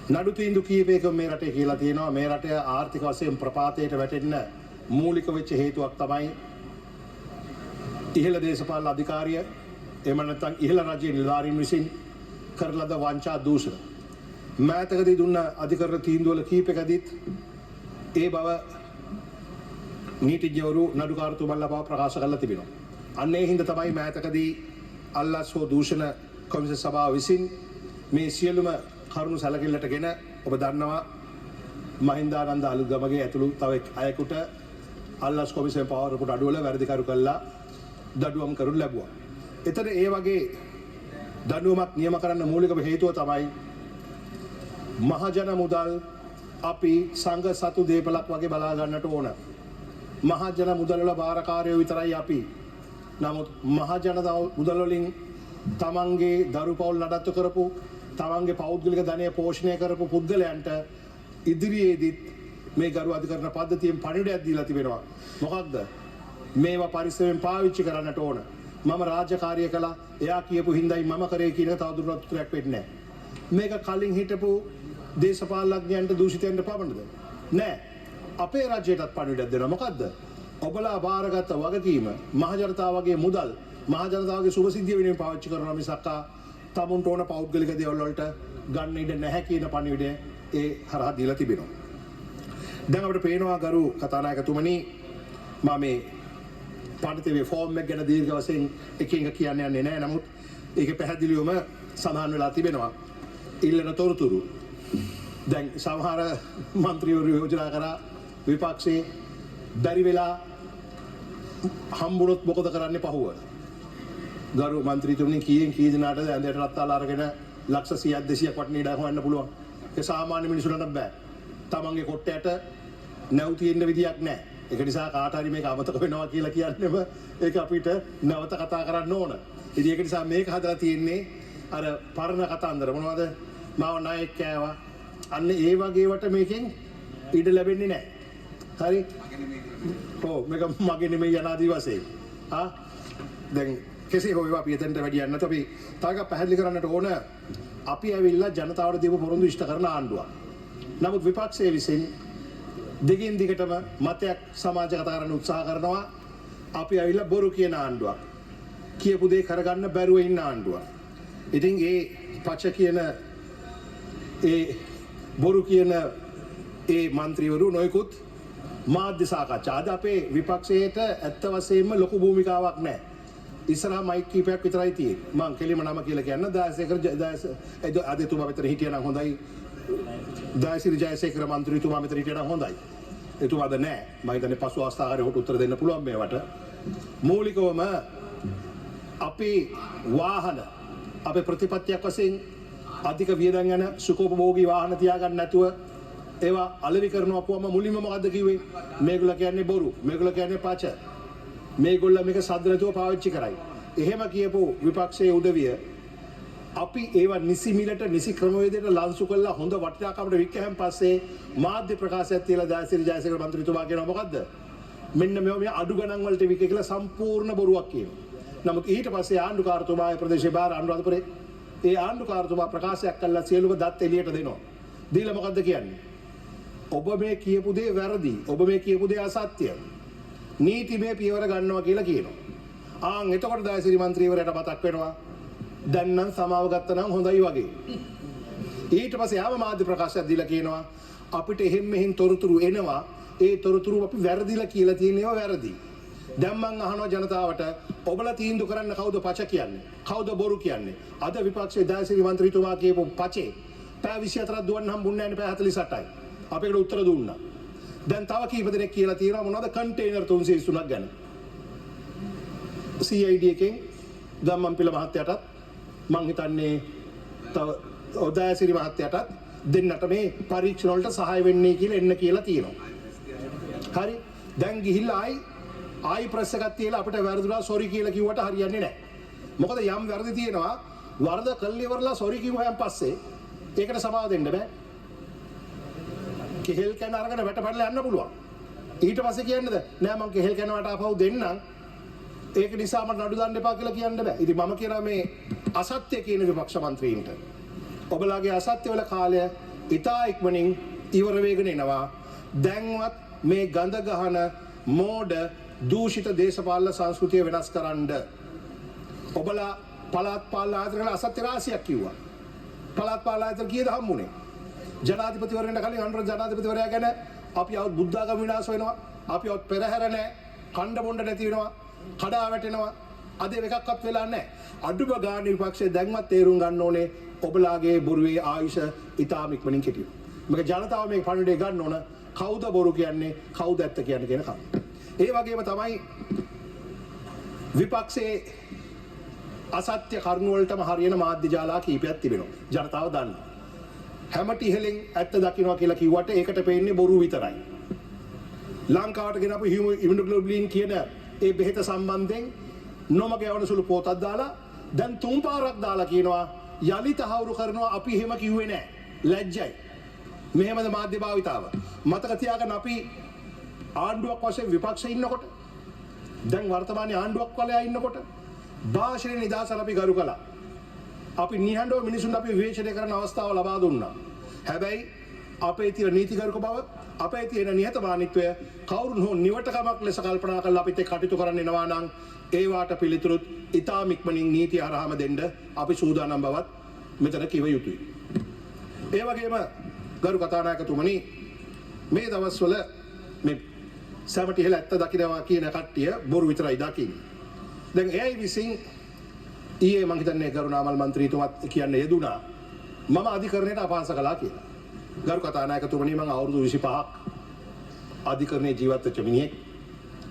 නඩු තීන්දුව කීපයක මේ රටේ කියලා තියෙනවා මේ රටේ ආර්ථික වශයෙන් ප්‍රපාතයට වැටෙන්න මූලික වෙච්ච හේතුවක් තමයි ඉහළ දේශපාලන අධිකාරිය එහෙම නැත්නම් ඉහළ රජයේ නිලධාරීන් විසින් කරන ලද වංචා දූෂණ මෑතකදී දුන්න අධිකරණ තීන්දුවල කීපයකදීත් ඒ බව නීතිඥවරු නඩුකාරතුමන්ලා බව ප්‍රකාශ කරලා තිබෙනවා. අන්න ඒ හින්දා තමයි මෑතකදී අල්ලස් හෝ දූෂණ කොමිසම සභාව විසින් මේ සියලුම කරුණු සැලකිල්ලටගෙන ඔබ දන්නවා මහින්දානන්ද අලුත්ගමගේ ඇතුළු තව අයෙකුට අල්ලස් කොමිසම පවරපුට අඩුවල වැරදිකරු කළා දඩුවම් කරු ලැබුවා. එතන ඒ වගේ දඩුවමක් නියම කරන්න මූලිකම හේතුව තමයි මහජන මුදල් අපි සංඝ සතු දීපලක් වගේ බලා ගන්නට ඕන. මහජන මුදල් වල බාරකාරයෝ විතරයි අපි. නමුත් මහජන මුදල් වලින් තමන්ගේ දරු පවුල් නඩත්තු කරපු තමන්ගේ පෞද්ගලික ධනය පෝෂණය කරපු පුද්ගලයන්ට ඉදිරියේදීත් මේ ගරු අධිකරණ පද්ධතියෙන් පණිවිඩයක් දීලා තිබෙනවා. මොකක්ද? මේවා පරිස්සමෙන් පාවිච්චි කරන්නට ඕන. මම රාජකාරිය කළා එයා කියපු හින්දායි මම කරේ කියන තවදුරටත් උත්තරයක් වෙන්නේ නැහැ. මේක කලින් හිටපු දේශපාලනඥයන්ට දූෂිතයන්ට පමණද? නෑ. අපේ රජයටත් පණිවිඩයක් දෙනවා. මොකද්ද? ඔබලා බාරගත්ත වගකීම මහජනතාවගේ මුදල් මහජනතාවගේ සුභසිද්ධිය වෙනුවෙන් පාවිච්චි කරනවා මිසක් තමුන්ට ඕන පෞද්ගලික දේවල් වලට ගන්න ඉඩ නැහැ කියන පණිවිඩය ඒ හරහා දීලා තිබෙනවා. දැන් අපිට පේනවා ගරු කතානායකතුමනි මම මේ පඬිතුමේ ෆෝම් එක ගැන දීර්ඝ වශයෙන් එකින් එක කියන්න යන්නේ නැහැ. නමුත් ඒක පැහැදිලිවම සඳහන් වෙලා තිබෙනවා. ඉල්ලන තොරතුරු දැන් සමහර മന്ത്രിවරු යෝජනා කරා විපක්ෂයේ බැරි වෙලා හම්බුනොත් මොකද කරන්නේ පහුව. ගරු මන්ත්‍රීතුමනි කීයෙන් කී දිනාට ඇඳට රත්තාල අරගෙන ලක්ෂ 100ක් 200ක් වටින ඉඩ හොයන්න පුළුවන්. ඒ සාමාන්‍ය මිනිසුන්ට බෑ. තමන්ගේ කොට්ටයට නැව් තියෙන්න විදියක් නැහැ. ඒක නිසා කාට හරි මේක අමතක වෙනවා කියලා කියන්නේම ඒක අපිට නැවත කතා කරන්න ඕන. ඉතින් ඒක නිසා මේක හදලා තියෙන්නේ අර පරණ කතාන්දර මොනවද? මාව නායක කෑවා. අන්න ඒ වගේවට මේකෙන් ඉඩ ලැබෙන්නේ නැහැ. හරි? ඔව් මේක මගේ නෙමෙයි යනාදී වශයෙන්. දැන් කෙසේ හෝ ඒවා අපි එතනට වැඩි යන්න නැත්නම් අපි තාක පැහැදිලි කරන්නට ඕන අපි ඇවිල්ලා ජනතාවට දීපු පොරොන්දු ඉෂ්ට කරන ආණ්ඩුවක්. නමුත් විපක්ෂයේ විසින් දිගින් දිගටම මතයක් සමාජගත කරන්න උත්සාහ කරනවා අපි ඇවිල්ලා බොරු කියන ආණ්ඩුවක්. කියපු දේ කරගන්න බැරුව ඉන්න ආණ්ඩුවක්. ඉතින් ඒ පච කියන ඒ බොරු කියන ඒ മന്ത്രിවරු නොයෙකුත් මාධ්‍ය සාකච්ඡා අද අපේ විපක්ෂයට ඇත්ත වශයෙන්ම ලොකු භූමිකාවක් නැහැ. ඉස්සරහා මයික් කීපයක් විතරයි තියෙන්නේ. මම කෙලිම නම කියලා කියන්න දායසේකර අද එතුමා මෙතන හිටියනම් හොඳයි. දායසිරි ජයසේකර මන්ත්‍රීතුමා මෙතන හිටියනම් හොඳයි. එතුමාද නැහැ. මම හිතන්නේ පසු අවස්ථාවකට උත්තර දෙන්න පුළුවන් මේවට. මූලිකවම අපේ වාහන අපේ ප්‍රතිපත්තියක් වශයෙන් අධික වියදම් යන සුඛෝපභෝගී වාහන තියාගන්න නැතුව ඒවා අලෙවි කරනවා අපුවම මුලින්ම මොකද්ද කිව්වේ? මේගොල්ලෝ කියන්නේ බොරු. මේගොල්ලෝ කියන්නේ පච. මේගොල්ල මේක සද්දලතුව පාවිච්චි කරයි. එහෙම කියපු විපක්ෂයේ උදවිය අපි ඒවා නිසි මිලට නිසි ක්‍රමවේදයට ලන්සු කළා හොඳ වටිනාකමට වික්කහන් පස්සේ මාධ්‍ය ප්‍රකාශයක් තියලා දායසිරි ජයසේකර මන්ත්‍රීතුමා කියනවා මොකද්ද? මෙන්න මේ අඩු ගණන් වලට වික්කේ කියලා සම්පූර්ණ බොරුවක් කියනවා. නමුත් ඊට පස්සේ ආණ්ඩුකාරතුමා ඒ ප්‍රදේශයේ බාර අනුරාධපුරේ ඒ ආණ්ඩුකාරතුමා ප්‍රකාශයක් කළා සියලුම දත් එළියට දෙනවා. දීලා මොකද්ද කියන්නේ? ඔබ මේ කියපු දේ වැරදි. ඔබ මේ කියපු දේ අසත්‍යයි. නීතිමය පියවර ගන්නවා කියලා කියනවා. එතකොට දායසිරි මන්ත්‍රීවරයාට මතක් වෙනවා දැන් නම් සමාව ගත්තා නම් හොඳයි වගේ. ඊට පස්සේ ආව මාධ්‍ය ප්‍රකාශයක් දීලා කියනවා අපිට එහෙන් මෙහෙන් තොරතුරු එනවා. ඒ තොරතුරු අපි වැරදිලා කියලා තියෙන ඒවා වැරදි. දැන් මං අහනවා ජනතාවට ඔබලා තීන්දුව කරන්න කවුද පච කියන්නේ? කවුද බොරු කියන්නේ? අද විපක්ෂයේ දායසිරි මන්ත්‍රීතුමා කියපු පචේ පැය 24ක් දුවන්න හම්බුන්නේ නැහැ නේ පැය 48යි. අපේකට උත්තර දුන්නා. දැන් තව කීප දෙනෙක් කියලා තියෙනවා මොනවද කන්ටේනර් 323ක් ගැන. CID එකෙන් ධම්මම්පිල මහත්තයාටත් මං හිතන්නේ තව ඔදායසිරි මහත්තයාටත් දෙන්නට මේ පරීක්ෂණ වලට සහාය වෙන්නේ කියලා එන්න කියලා තියෙනවා. හරි. දැන් ගිහිල්ලා ආයි ප්‍රෙස් එකක් තියලා අපිට වැරදුනා සෝරි කියලා කිව්වට හරියන්නේ නැහැ. මොකද යම් වැරදි තියෙනවා වරද කළ ඉවරලා සෝරි කිව්වයන් පස්සේ ඒකට සමාව දෙන්න බෑ. කෙහෙල් කන අරගෙන වැටපැටලා යන්න පුළුවන්. ඊට පස්සේ කියන්නේද නෑ මං කෙහෙල් කනවට ආපහු දෙන්නම් ඒක නිසා මට නඩු දාන්න එපා කියලා කියන්න බෑ. ඉතින් මම කියනවා මේ අසත්‍ය කියන විපක්ෂ මන්ත්‍රීන්ට ඔබලාගේ අසත්‍යවල කාලය ඉතා ඉක්මනින් ඉවර වෙගෙන එනවා. දැන්වත් මේ ගඳ ගහන මෝඩ දූෂිත දේශපාලන සංස්කෘතිය වෙනස් කරන්න. ඔබලා පළාත් පාලන ආයතන අසත්‍ය රාශියක් කිව්වා. පළාත් පාලන ආයතන කීයද හම්බුනේ? ජනාධිපතිවරයාට කලින් අනුර ජනාධිපතිවරයා ගැන අපි අවුත් බුද්ධාගම විනාශ වෙනවා. අපි අවුත් පෙරහැර නැහැ. කණ්ඩ බොණ්ඩ නැති වෙනවා. කඩා වැටෙනවා. අද එකක්වත් වෙලා නැහැ. අඩුම ගානේ විපක්ෂය දැන්වත් තේරුම් ගන්න ඕනේ ඔබලාගේ බොරුවේ ආයුෂ ඉතාම ඉක්මනින් කෙටියි. මේක ජනතාව මේ පණිවිඩය ගන්න ඕන. කවුද බොරු කියන්නේ කවුද ඇත්ත කියන්නේ කියන කම. ඒ වගේම තමයි විපක්ෂයේ අසත්‍ය කරුණු වලටම හරියන මාධ්‍ය ජාලා කීපයක් තිබෙනවා. ජනතාව දන්නවා. හැමති ඉහලින් ඇත්ත දකින්නවා කියලා කිව්වට ඒකට පේන්නේ බොරු විතරයි. ලංකාවට ගෙන අපු ඉමුනොග්ලෝබුලින් කියන ඒ බෙහෙත සම්බන්ධයෙන් නොමග යවන සුළු පොතක් දාලා දැන් 3 පාරක් දාලා කියනවා යලි තහවුරු කරනවා අපි එහෙම කිව්වේ නැහැ. ලැජ්ජයි. මෙහෙමද මාධ්‍ය භාවිතාව. මතක තියාගන්න අපි ආණ්ඩුවක් වශයෙන් විපක්ෂයේ ඉන්නකොට දැන් වර්තමානයේ ආණ්ඩුවක් වලයා ඉන්නකොට භාෂණ නිදහස අපි ගරු කළා. අපි නිහඬව මිනිසුන් අපි විවේචනය කරන අවස්ථාව ලබා දුන්නා. හැබැයි අපේ තියෙන නීතිගරුක බව, අපේ තියෙන නිහතමානීත්වය කවුරුන් හෝ නිවටකමක් ලෙස කල්පනා කරලා අපිට කටයුතු කරන්න එනවා නම් ඒවාට පිළිතුරුත් ඉතාම ඉක්මනින් නීතිය හරහාම දෙන්න අපි සූදානම් බවත් මෙතන කිව යුතුයි. ඒ වගේම ගරු කතානායකතුමනි මේ දවස්වල මේ සැමට ඉහළ ඇත්ත දකින්නවා කියන කට්ටිය බොරු විතරයි දකින්නේ. දැන් එයි විසින් ඊයේ මම හිතන්නේ කරුණාමල් මන්ත්‍රීතුමත් කියන්න යෙදුනා මම අධිකරණයට අපහාස කළා කියලා. ගරු කතානායකතුමනි මම අවුරුදු 25ක් අධිකරණයේ ජීවත් වෙච්ච මිනිහෙක්.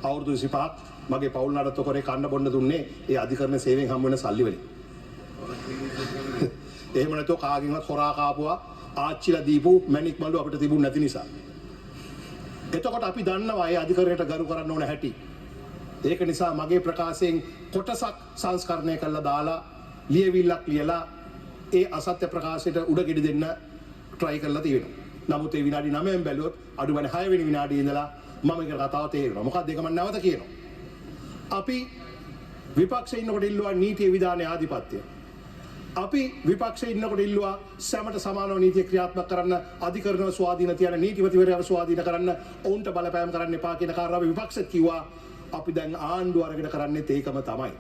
අවුරුදු 25ක් මගේ පවුල් නඩත්තු කරේ කන්න බොන්න දුන්නේ ඒ අධිකරණ සේවයෙන් හම්බ වෙන සල්ලි වලින්. එහෙම නැතෝ කාගෙන්වත් හොරා කාපුවා ආච්චිලා දීපු මැණික් මල්ලු අපිට තිබුණ නැති නිසා. එතකොට අපි දන්නවා ඒ අධිකරණයට ගරු කරන්න ඕන හැටි. ඒක නිසා මගේ ප්‍රකාශයෙන් කොටසක් සංස්කරණය කළා දාලා ලියවිල්ලක් ලියලා ඒ අසත්‍ය ප්‍රකාශයට උඩගෙඩි දෙන්න try කරලා තියෙනවා. නමුත් ඒ විනාඩි 9න් බැලුවොත් අඩුවනේ 6 වෙනි විනාඩියේ ඉඳලා මම ඒක කතාව තේරෙනවා. මොකක්ද ඒක මම නැවත කියනවා. අපි විපක්ෂයේ ඉන්නකොට ඉල්ලුවා නීතිය විධානයේ ආධිපත්‍යය. අපි විපක්ෂයේ ඉන්නකොට ඉල්ලුවා සෑමට සමානව නීතිය ක්‍රියාත්මක කරන්න අධිකරණව ස්වාධීන තියන නීතිපතිවරයාව ස්වාධීන කරන්න ඔවුන්ට බලපෑම් කරන්න එපා කියන කාරණාව විපක්ෂෙත් කිව්වා. අපි දැන් ආණ්ඩුව අරගෙන කරන්නේත් ඒකම තමයි.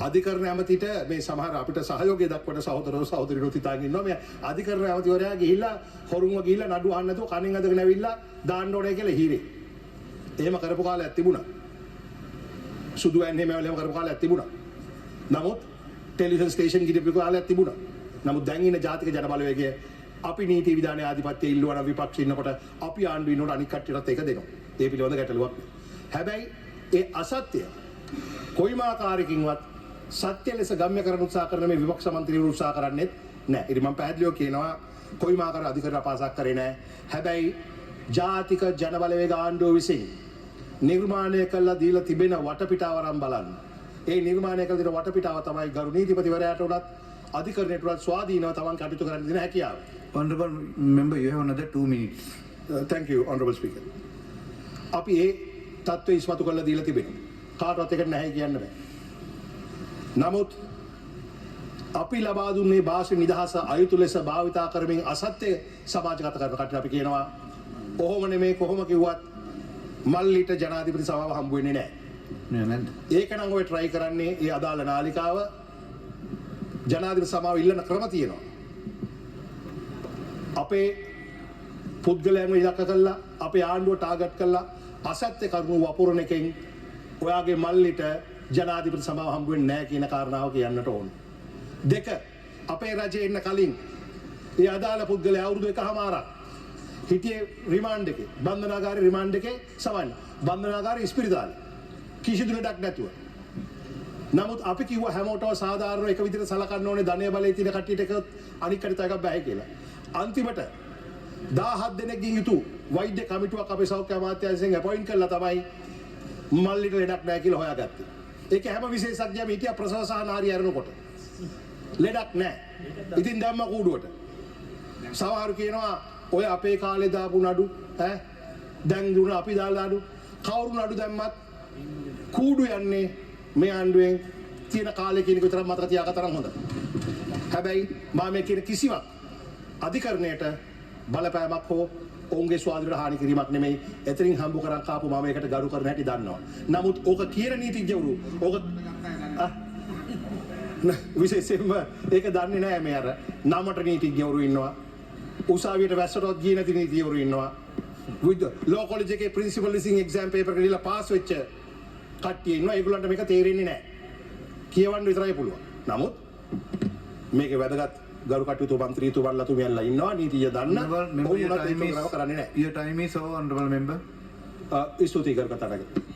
අධිකරණ ඇමතිට මේ සමහර අපිට සහයෝගය දක්වන සහෝදරවරු සහෝදරියෝ හිතාගෙන ඉන්නවා මේ අධිකරණ ඇමතිවරයා ගිහිල්ලා හොරුන්ව ගිහිල්ලා නඩු අහන්න නැතුව කණෙන් අදගෙන ඇවිල්ලා දාන්න ඕනේ කියලා හිරේ. එහෙම කරපු කාලයක් තිබුණා. සුදු ඇන්නේ මේවලම කරපු කාලයක් තිබුණා. නමුත් ටෙලිවිෂන් ස්ටේෂන් ගිහිපු කාලයක් තිබුණා. නමුත් දැන් ඉන්න ජාතික ජන බලවේගය අපි නීති විධානයේ ආධිපත්‍යය ඉල්ලුවා නම් විපක්ෂේ ඉන්නකොට අපි ආණ්ඩුවේ ඉන්නකොට අනික් කට්ටියටත් ඒක දෙනවා. ඒ පිළිබඳ ගැටලුවක් නෑ. හැබැයි ඒ අසත්‍ය කොයිම ආකාරයකින්වත් සත්‍ය ලෙස ගම්‍ය කරන උත්සාහ කරන මේ විපක්ෂ මන්ත්‍රීවරු උත්සාහ කරන්නේ නැහැ. ඉතින් මම පැහැදිලිව කියනවා කොයිම ආකාර අධිකරණ අපහාසක් කරේ නැහැ. හැබැයි ජාතික ජන බලවේග ආණ්ඩුව විසින් නිර්මාණය කළා දීලා තිබෙන වටපිටාව අරන් බලන්න. ඒ නිර්මාණය කළ දෙන වටපිටාව තමයි ගරු නීතිපතිවරයාට උනත් අධිකරණයට උනත් ස්වාධීනව තමන් කටයුතු කරන්න දෙන හැකියාව. Honorable member, you have another 2 minutes. Thank you, Honorable Speaker. අපි ඒ තත්ත්වය ඉස්මතු කරලා දීලා තිබෙනවා. කාටවත් එකට නැහැ කියන්න බෑ. නමුත් අපි ලබා දුන්නේ භාෂණ නිදහස අයුතු ලෙස භාවිතා කරමින් අසත්‍ය සමාජගත කරන කටට අපි කියනවා කොහොම නෙමේ කොහොම කිව්වත් මල්ලිට ජනාධිපති සභාව හම්බ වෙන්නේ නැහැ. නේද? ඒක නම් ඔය try කරන්නේ ඒ අදාළ නාලිකාව ජනාධිපති සභාව ඉල්ලන ක්‍රම තියෙනවා. අපේ පුද්ගලයන්ව ඉලක්ක කළා අපේ ආණ්ඩුව ටාගට් කළා අසත්‍ය කරුණු වපුරන එකෙන් ඔයාගේ මල්ලිට ජනාධිපති සභාව හම්බ වෙන්නේ නැහැ කියන කාරණාව කියන්නට ඕන. දෙක අපේ රජේ ඉන්න කලින් ඒ අදාළ පුද්ගලයා අවුරුදු 1කමාරක් හිටියේ රිමාන්ඩ් එකේ බන්ධනාගාරේ රිමාන්ඩ් එකේ සවන්න බන්ධනාගාරේ ඉස්පිරිතාලේ කිසිදු ලඩක් නැතුව. නමුත් අපි කිව්වා හැමෝටම සාධාරණ එක විදිහට සලකන්න ඕනේ ධනය බලයේ තියෙන කට්ටියට එක අනික් කටට එකක් බෑ කියලා. අන්තිමට 17 දෙනෙක්ගෙන් යුතු වෛද්‍ය කමිටුවක් අපේ සෞඛ්‍ය අමාත්‍යාංශයෙන් අපොයින්ට් කළා තමයි මල්ලිට ලඩක් නැහැ කියලා හොයාගත්තේ. ඒක හැම විශේෂඥයෙක්ම හිටියා ප්‍රසව සහ නාරි ඇරෙනකොට. ලඩක් නැහැ. ඉතින් දැම්ම කූඩුවට. සමහරු කියනවා ඔය අපේ කාලේ දාපු නඩු ඈ දැන් දුන අපි දාලා නඩු කවුරු නඩු දැම්මත් කූඩු යන්නේ මේ ආණ්ඩුවෙන් තියෙන කාලේ කියන එක විතරක් මතක තියාගත්තා නම් හොඳයි. හැබැයි මම මේ කියන කිසිවක් අධිකරණයට බලපෑමක් හෝ ඔවුන්ගේ ස්වාධීනයට හානි කිරීමක් නෙමෙයි. එතනින් හම්බ කරන් කාපු මම ඒකට ගරු කරන හැටි දන්නවා. නමුත් ඕක කියන නීතිඥවරු ඕක විශේෂයෙන්ම ඒක දන්නේ නැහැ මේ අර නමට නීතිඥවරු ඉන්නවා. උසාවියට වැස්සටවත් ගියේ නැති නීතිඥවරු ඉන්නවා. with law college එකේ principal listening exam paper එක දීලා පාස් වෙච්ච කට්ටිය ඉන්නවා. ඒගොල්ලන්ට මේක තේරෙන්නේ නැහැ. කියවන්න විතරයි පුළුවන්. නමුත් මේකේ වැදගත් ගරු කටයුතු මන්ත්‍රීතුමන්ලා තුමියන්ලා ඉන්නවා නීතිය දන්න Honorable member, ඔවුන් උනත් ඒක කරන්නේ නැහැ. your time is over, honorable member. ස්තුතියි කර කතාවකට.